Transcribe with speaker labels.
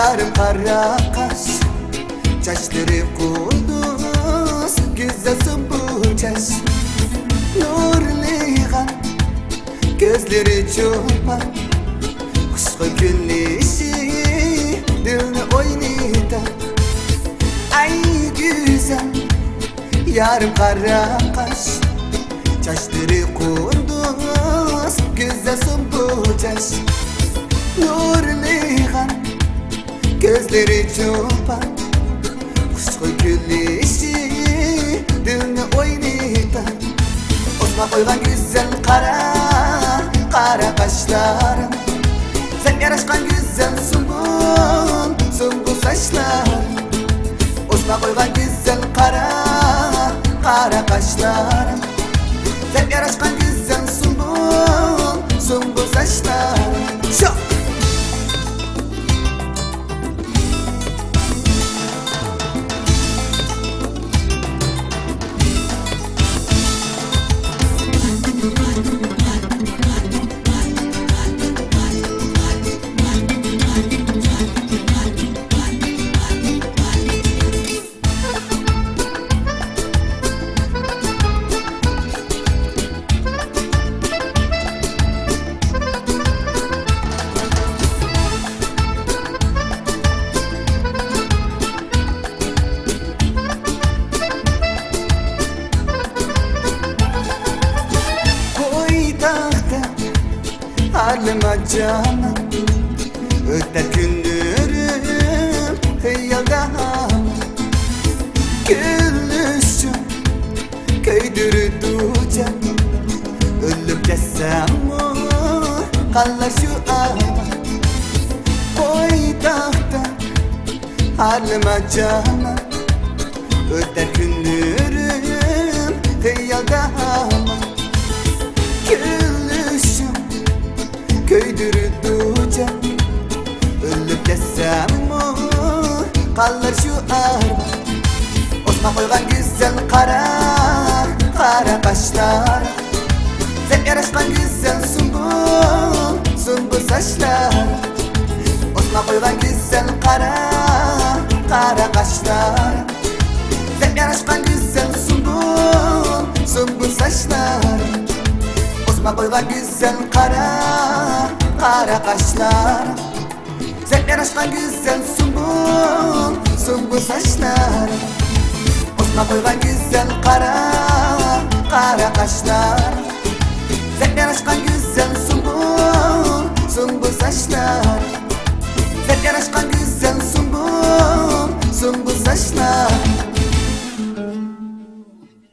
Speaker 1: Yarım kara kaş, saçları kunduz, güzel sümbül çeş. Nurlu kan, gözleri çoban, kuşku güneşi dilini oynatar. Ay güzel, yarım kara kaş, saçları kunduz, güzel sümbül çeş. Nurlu kan, gözleri çoban, kuşku güneşi dilini oynatar. Osma koygan güzel kara kaşlarım, sen yaraşkan güzel sümbül saçlarım. Osma koygan güzel kara kaşlarım, sen yaraşkan güzel sümbül saçlarım. Şok! Halim acana, öter günlerim hıyalda hamam. Gülüşüm köydürü ducam, ölüp desem o kallar şu ama. Poytaxta halim acana, öter günlerim hıyalda hamam. Köydürü ducam, ölüp desem o kalır şu arma. Osma koygan güzel kara kaşlar, sen yaraşkan güzel sümbül saçlar. Osma koygan güzel kara kaşlar, sen yaraşkan güzel sümbül saçlar. Osma koygan güzel kara kaşlar, sen yaraşkan güzel sümbül saçlar. Osma koygan güzel kara kaşlar, sen yaraşkan güzel sümbül saçlar. Sen yaraşkan güzel sümbül saçlar.